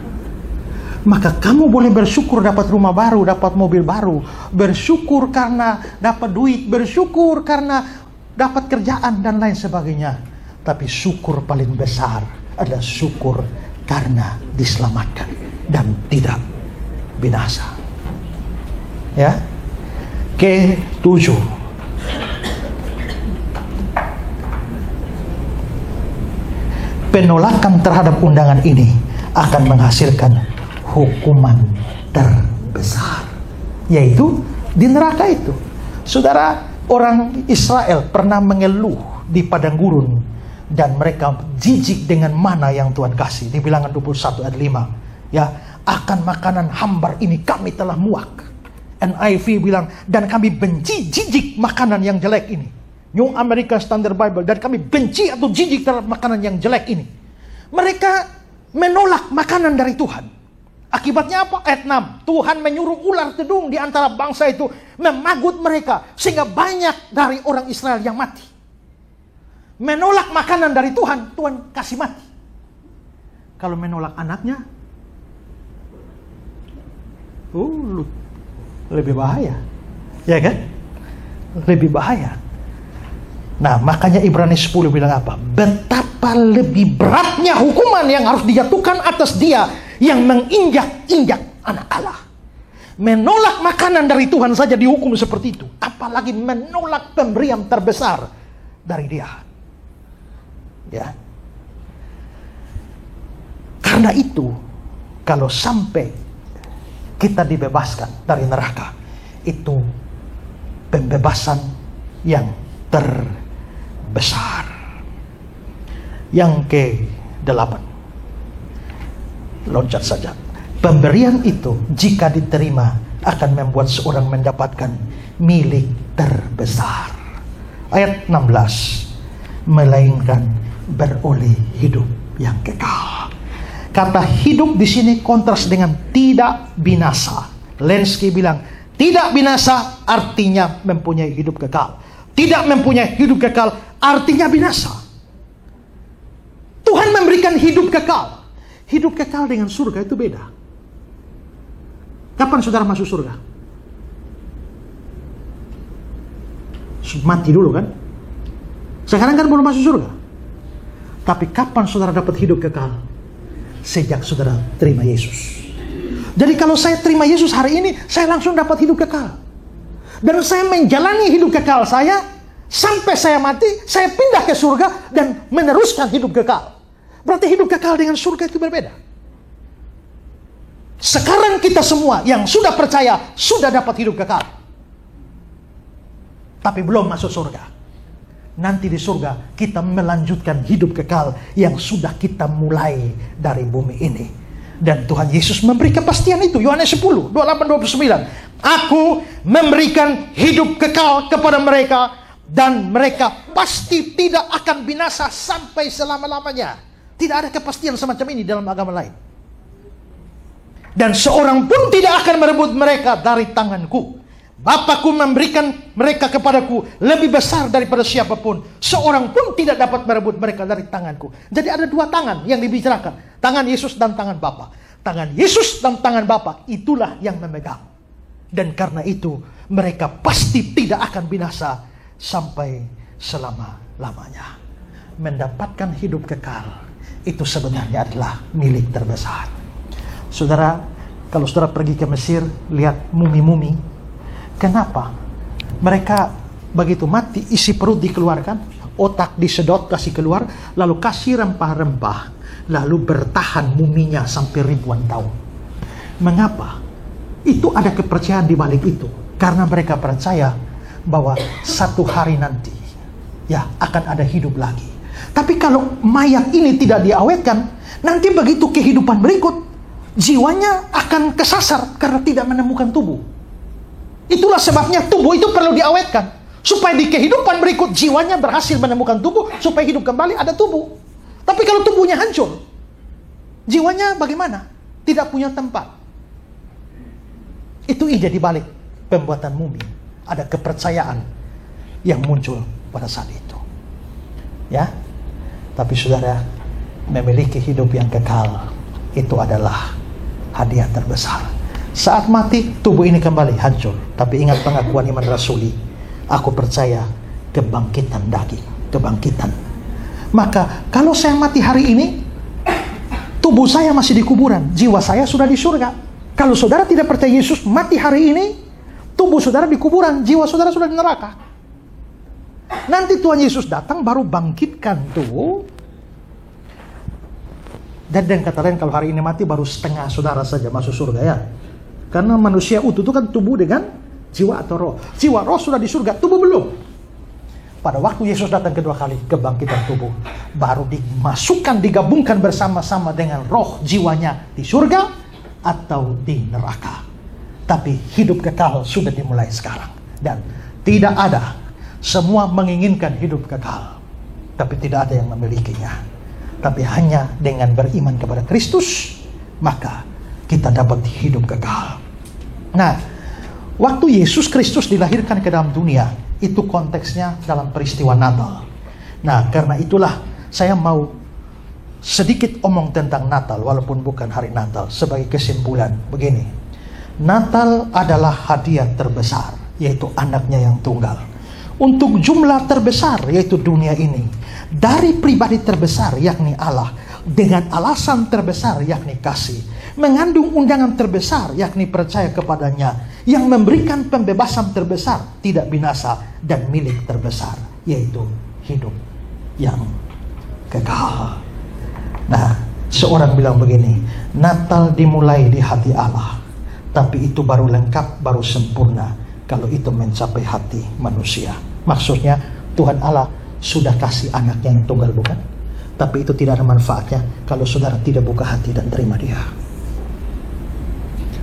Maka kamu boleh bersyukur dapat rumah baru, dapat mobil baru, bersyukur karena dapat duit, bersyukur karena dapat kerjaan dan lain sebagainya. Tapi syukur paling besar adalah syukur karena diselamatkan dan tidak binasa. Ya. Ke-7, penolakan terhadap undangan ini akan menghasilkan hukuman terbesar, yaitu di neraka itu. Saudara, orang Israel pernah mengeluh di padang gurun, dan mereka jijik dengan mana yang Tuhan kasih. Di Bilangan 21 ayat 5, ya, akan makanan hambar ini kami telah muak. NIV bilang, dan kami benci jijik makanan yang jelek ini. New American Standard Bible, dan kami benci atau jijik terhadap makanan yang jelek ini. Mereka menolak makanan dari Tuhan. Akibatnya apa? Ayat 6, Tuhan menyuruh ular tedung di antara bangsa itu memagut mereka, sehingga banyak dari orang Israel yang mati. Menolak makanan dari Tuhan, Tuhan kasih mati. Kalau menolak anaknya, lebih bahaya, ya kan? Lebih bahaya. Nah, makanya Ibrani 10 bilang apa? Betapa lebih beratnya hukuman yang harus dijatuhkan atas dia yang menginjak-injak anak Allah. Menolak makanan dari Tuhan saja dihukum seperti itu, apalagi menolak pemberian terbesar dari dia. Ya. Karena itu, kalau sampai kita dibebaskan dari neraka, itu pembebasan yang terbesar. Yang ke-8, loncat saja. Pemberian itu jika diterima akan membuat seorang mendapatkan milik terbesar. Ayat 16, melainkan beroleh hidup yang kekal. Kata hidup di sini kontras dengan tidak binasa. Lenski bilang tidak binasa artinya mempunyai hidup kekal. Tidak mempunyai hidup kekal artinya binasa. Tuhan memberikan hidup kekal. Hidup kekal dengan surga itu beda. Kapan saudara masuk surga? Mati dulu kan? Sekarang kan belum masuk surga. Tapi kapan saudara dapat hidup kekal? Sejak saudara terima Yesus. Jadi kalau saya terima Yesus hari ini, saya langsung dapat hidup kekal. Dan saya menjalani hidup kekal saya sampai saya mati, saya pindah ke surga dan meneruskan hidup kekal. Berarti hidup kekal dengan surga itu berbeda. Sekarang kita semua yang sudah percaya sudah dapat hidup kekal, tapi belum masuk surga. Nanti di surga kita melanjutkan hidup kekal yang sudah kita mulai dari bumi ini. Dan Tuhan Yesus memberi kepastian itu. Yohanes 10, 28-29. Aku memberikan hidup kekal kepada mereka, dan mereka pasti tidak akan binasa sampai selama-lamanya. Tidak ada kepastian semacam ini dalam agama lain. Dan seorang pun tidak akan merebut mereka dari tanganku. Bapakku memberikan mereka kepadaku lebih besar daripada siapapun. Seorang pun tidak dapat merebut mereka dari tanganku. Jadi ada dua tangan yang dibicarakan. Tangan Yesus dan tangan Bapa. Tangan Yesus dan tangan Bapa itulah yang memegang. Dan karena itu mereka pasti tidak akan binasa sampai selama-lamanya. Mendapatkan hidup kekal itu sebenarnya adalah milik terbesar. Saudara, kalau saudara pergi ke Mesir, lihat mumi-mumi. Kenapa? Mereka begitu mati, isi perut dikeluarkan, otak disedot, kasih keluar, lalu kasih rempah-rempah, lalu bertahan muminya sampai ribuan tahun. Mengapa? Itu ada kepercayaan di balik itu. Karena mereka percaya bahwa satu hari nanti ya akan ada hidup lagi. Tapi kalau mayat ini tidak diawetkan, nanti begitu kehidupan berikut, jiwanya akan kesasar karena tidak menemukan tubuh. Itulah sebabnya tubuh itu perlu diawetkan, supaya di kehidupan berikut jiwanya berhasil menemukan tubuh, supaya hidup kembali ada tubuh. Tapi kalau tubuhnya hancur, jiwanya bagaimana? Tidak punya tempat. Itu ide di balik pembuatan mumi. Ada kepercayaan yang muncul pada saat itu. Ya, tapi saudara, memiliki hidup yang kekal itu adalah hadiah terbesar. Saat mati, tubuh ini kembali hancur. Tapi ingat pengakuan iman rasuli, aku percaya kebangkitan daging, kebangkitan. Maka kalau saya mati hari ini, tubuh saya masih di kuburan, jiwa saya sudah di surga. Kalau saudara tidak percaya Yesus, mati hari ini, tubuh saudara di kuburan, jiwa saudara sudah di neraka. Nanti Tuhan Yesus datang baru bangkitkan tubuh. Dan kata lain, kalau hari ini mati baru setengah saudara saja masuk surga ya. Karena manusia utuh itu kan tubuh dengan jiwa atau roh. Jiwa roh sudah di surga, tubuh belum. Pada waktu Yesus datang kedua kali, kebangkitan tubuh baru dimasukkan, digabungkan bersama-sama dengan roh jiwanya di surga atau di neraka. Tapi hidup kekal sudah dimulai sekarang. Dan tidak ada, semua menginginkan hidup kekal, tapi tidak ada yang memilikinya. Tapi hanya dengan beriman kepada Kristus, maka kita dapat hidup kekal. Nah, waktu Yesus Kristus dilahirkan ke dalam dunia, itu konteksnya dalam peristiwa Natal. Nah, karena itulah saya mau sedikit omong tentang Natal, walaupun bukan hari Natal. Sebagai kesimpulan, begini. Natal adalah hadiah terbesar, yaitu anaknya yang tunggal. untuk jumlah terbesar, yaitu dunia ini, dari pribadi terbesar yakni Allah, dengan alasan terbesar yakni kasih, mengandung undangan terbesar yakni percaya kepadanya, yang memberikan pembebasan terbesar, tidak binasa, dan milik terbesar, yaitu hidup yang kekal. Nah, seorang bilang begini, Natal dimulai di hati Allah, tapi itu baru lengkap, baru sempurna kalau itu mencapai hati manusia. Maksudnya Tuhan Allah sudah kasih anaknya yang tunggal, bukan? Tapi itu tidak ada manfaatnya kalau saudara tidak buka hati dan terima dia.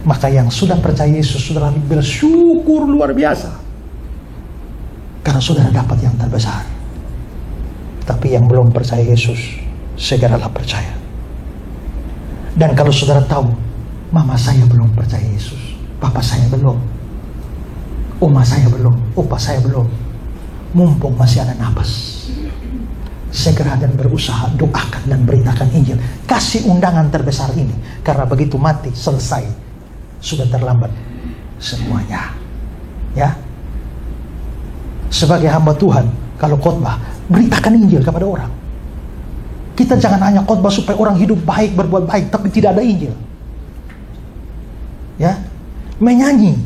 Maka yang sudah percaya Yesus, saudara bersyukur luar biasa, karena saudara dapat yang terbesar. Tapi yang belum percaya Yesus, segeralah percaya. Dan kalau saudara tahu, mama saya belum percaya Yesus, papa saya belum, oma saya belum, opa saya belum, mumpung masih ada napas, segera dan berusaha, doakan dan beritakan Injil. Kasih undangan terbesar ini, karena begitu mati selesai, sudah terlambat semuanya. Ya, sebagai hamba Tuhan, kalau khotbah, beritakan Injil kepada orang. Kita jangan hanya khotbah supaya orang hidup baik, berbuat baik, tapi tidak ada Injil. Ya, menyanyi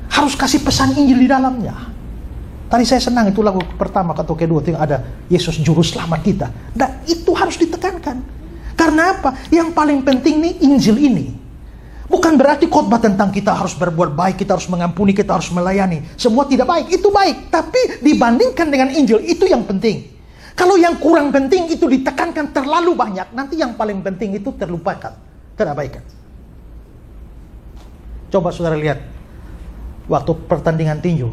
harus kasih pesan Injil di dalamnya. Tadi saya senang itu lagu pertama atau kedua, ada Yesus Juru Selamat kita. Dan itu harus ditekankan. Karena apa? Yang paling penting nih Injil ini. Bukan berarti khotbah tentang kita harus berbuat baik, kita harus mengampuni, kita harus melayani. Semua tidak baik, itu baik. Tapi dibandingkan dengan Injil, itu yang penting. Kalau yang kurang penting itu ditekankan terlalu banyak, nanti yang paling penting itu terlupakan, terabaikan. Coba saudara lihat, waktu pertandingan tinju,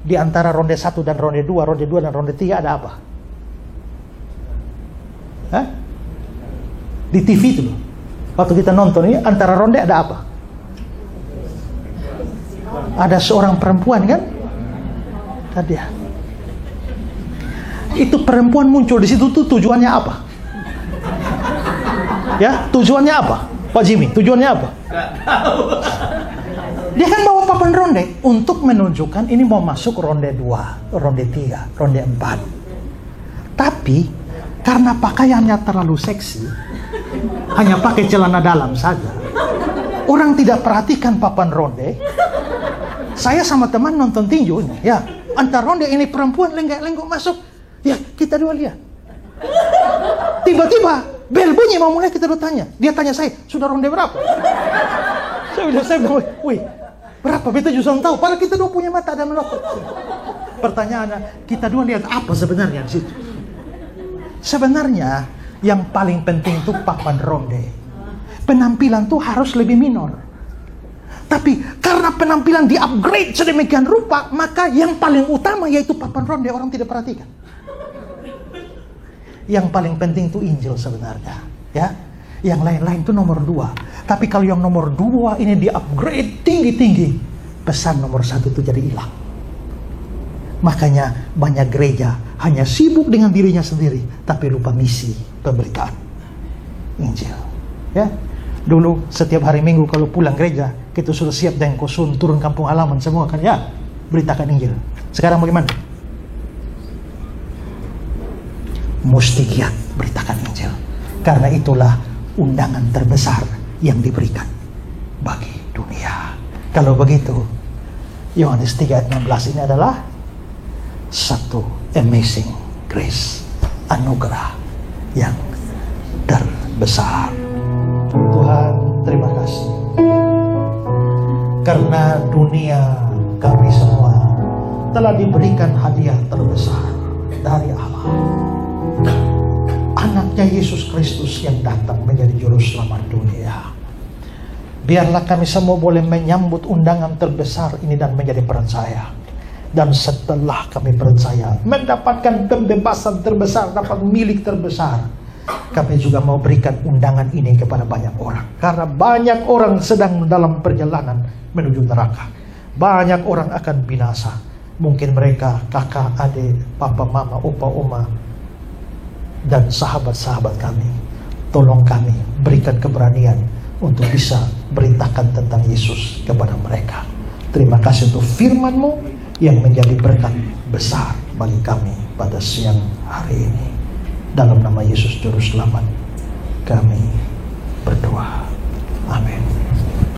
di antara ronde 1 dan ronde 2 dan ronde 3 ada apa? Hah? Di TV itu loh. Waktu kita nonton ini, antara ronde ada apa? Ada seorang perempuan kan? Tadi ya. Itu perempuan muncul di situ tuh tujuannya apa? Ya, tujuannya apa? Pak Jimmy, tujuannya apa? Dia kan bawa papan ronde untuk menunjukkan ini mau masuk ronde 2, ronde 3, ronde 4. Tapi karena pakaiannya terlalu seksi, hanya pakai celana dalam saja, orang tidak perhatikan papan ronde. Saya sama teman nonton tinju, ya, antar ronde ini perempuan lenggak-lenggok masuk. Ya, kita dua lihat. Tiba-tiba bel bunyi mau mulai, kita dua tanya. Dia tanya saya, sudah ronde berapa? Saya bilang, wih, berapa? Beta juga tahu. Padahal kita dua punya mata dan menokot. Pertanyaannya, kita dua lihat apa sebenarnya di situ? Sebenarnya yang paling penting itu papan ronde. Penampilan tuh harus lebih minor. Tapi karena penampilan di-upgrade sedemikian rupa, maka yang paling utama yaitu papan ronde orang tidak perhatikan. Yang paling penting itu Injil sebenarnya, ya. Yang lain-lain itu nomor 2. Tapi kalau yang nomor 2 ini di-upgrade tinggi-tinggi, pesan nomor 1 itu jadi hilang. Makanya banyak gereja hanya sibuk dengan dirinya sendiri, tapi lupa misi pemberitaan Injil. Ya, dulu setiap hari Minggu kalau pulang gereja, kita sudah siap dengan kosun turun kampung halaman semua kan, ya, beritakan Injil. Sekarang bagaimana? Mesti giat beritakan Injil, karena itulah undangan terbesar yang diberikan bagi dunia. Kalau begitu, Yohanes 3:16 ini adalah satu amazing grace, anugerah yang terbesar. Tuhan, terima kasih karena dunia kami semua telah diberikan hadiah terbesar dari Allah, anaknya Yesus Kristus yang datang menjadi juru selamat dunia. Biarlah kami semua boleh menyambut undangan terbesar ini dan menjadi percaya. Dan setelah kami percaya, mendapatkan pembebasan terbesar, dapat milik terbesar, kami juga mau berikan undangan ini kepada banyak orang. Karena banyak orang sedang dalam perjalanan menuju neraka. Banyak orang akan binasa. Mungkin mereka kakak, adik, papa, mama, opa, oma, dan sahabat-sahabat kami. Tolong kami berikan keberanian untuk bisa beritakan tentang Yesus kepada mereka. Terima kasih untuk firman-Mu. yang menjadi berkat besar bagi kami pada siang hari ini. Dalam nama Yesus Juru Selamat kami